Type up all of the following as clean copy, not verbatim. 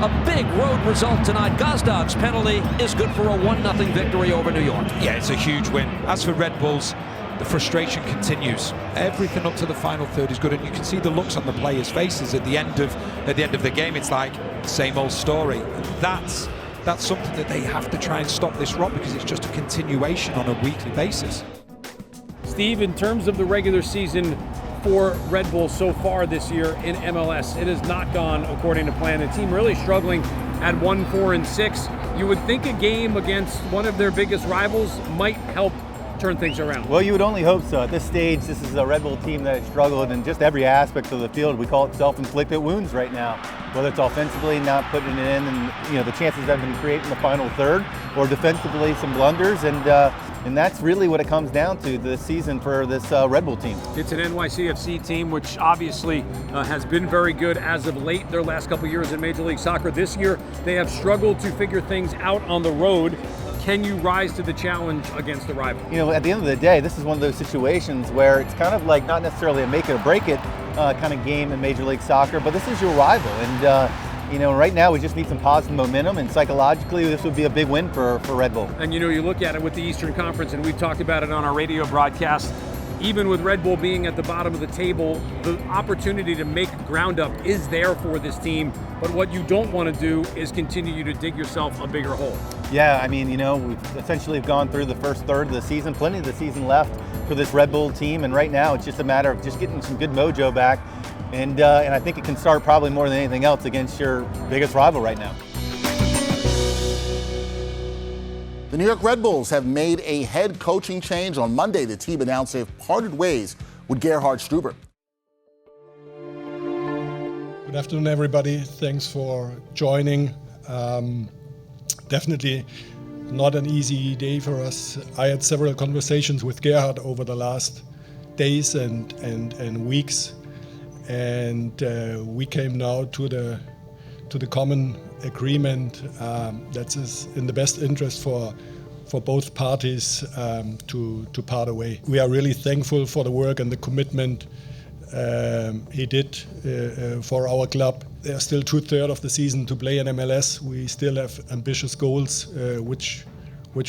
A big road result tonight. Gozdog's penalty is good for a 1-0 victory over New York. Yeah, it's a huge win. As for Red Bulls, the frustration continues. Everything up to the final third is good, and you can see the looks on the players' faces at the end of the game. It's like same old story. And that's something that they have to try and stop this rot, because it's just a continuation on a weekly basis. Steve, in terms of the regular season for Red Bull so far this year in MLS, it has not gone according to plan. The team really struggling at 1-4-6. You would think a game against one of their biggest rivals might help turn things around. Well, you would only hope so. At this stage, this is a Red Bull team that has struggled in just every aspect of the field. We call it self-inflicted wounds right now. Whether it's offensively, not putting it in, and the chances have been created in the final third, or defensively, some blunders, and that's really what it comes down to this season for this Red Bull team. It's an NYCFC team which obviously has been very good as of late, their last couple years in Major League Soccer. This year, they have struggled to figure things out on the road. Can you rise to the challenge against the rival? At the end of the day, this is one of those situations where it's kind of like not necessarily a make it or break it kind of game in Major League Soccer, but this is your rival. And right now we just need some positive momentum, and psychologically this would be a big win for Red Bull. And you look at it with the Eastern Conference, and we've talked about it on our radio broadcast, even with Red Bull being at the bottom of the table, the opportunity to make ground up is there for this team. But what you don't want to do is continue to dig yourself a bigger hole. Yeah, we've essentially gone through the first third of the season, plenty of the season left for this Red Bull team, and right now it's just a matter of just getting some good mojo back, and I think it can start probably more than anything else against your biggest rival right now. The New York Red Bulls have made a head coaching change. On Monday, the team announced they've parted ways with Gerhard Struber. Good afternoon, everybody. Thanks for joining. Definitely not an easy day for us. I had several conversations with Gerhard over the last days and weeks, and we came now to the common agreement that is in the best interest for both parties to part away. We are really thankful for the work and the commitment he did for our club. There's still 2/3 of the season to play in MLS. We still have ambitious goals which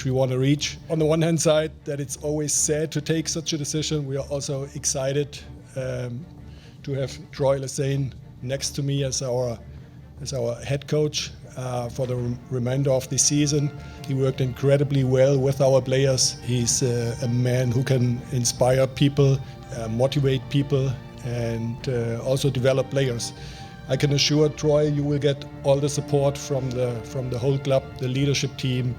we want to reach. On the one hand side, that it's always sad to take such a decision. We are also excited to have Troy Lesane next to me as our head coach for the remainder of the season. He worked incredibly well with our players. He's a man who can inspire people, motivate people, and also develop players. I can assure Troy you will get all the support from the whole club, the leadership team,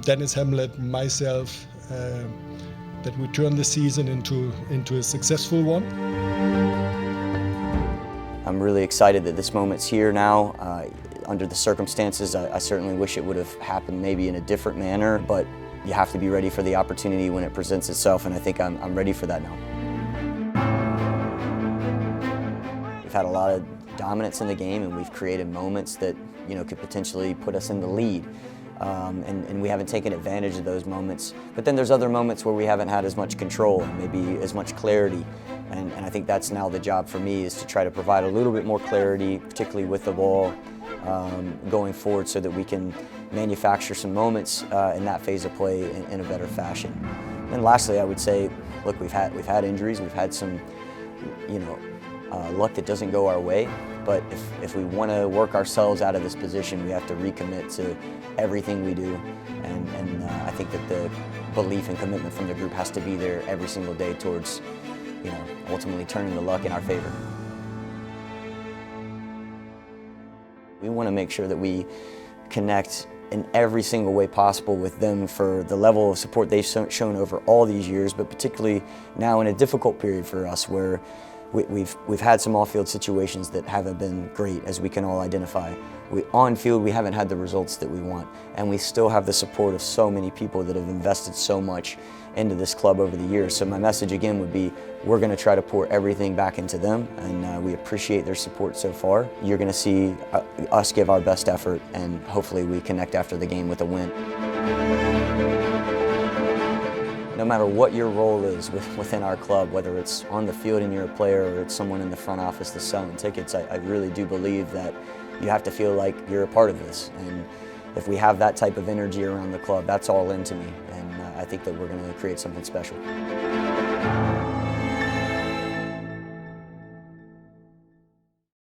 Dennis Hamlet, myself, that we turn the season into a successful one. I'm really excited that this moment's here now. Under the circumstances, I certainly wish it would have happened maybe in a different manner, but you have to be ready for the opportunity when it presents itself, and I think I'm ready for that now. We've had a lot of dominance in the game, and we've created moments that could potentially put us in the lead. And we haven't taken advantage of those moments. But then there's other moments where we haven't had as much control and maybe as much clarity. And I think that's now the job for me, is to try to provide a little bit more clarity, particularly with the ball, going forward, so that we can manufacture some moments in that phase of play in a better fashion. And lastly, I would say, look, we've had injuries, we've had some, luck that doesn't go our way. But if we want to work ourselves out of this position, we have to recommit to everything we do. And I think that the belief and commitment from the group has to be there every single day towards, ultimately turning the luck in our favor. We want to make sure that we connect in every single way possible with them for the level of support they've shown over all these years, but particularly now in a difficult period for us where we've had some off-field situations that haven't been great, as we can all identify. On-field, we haven't had the results that we want, and we still have the support of so many people that have invested so much into this club over the years. So my message again would be, we're going to try to pour everything back into them, and we appreciate their support so far. You're going to see us give our best effort, and hopefully we connect after the game with a win. no matter what your role is within our club, whether it's on the field and you're a player or it's someone in the front office that's selling tickets, I really do believe that you have to feel like you're a part of this. And if we have that type of energy around the club, that's all into me. And I think that we're going to create something special.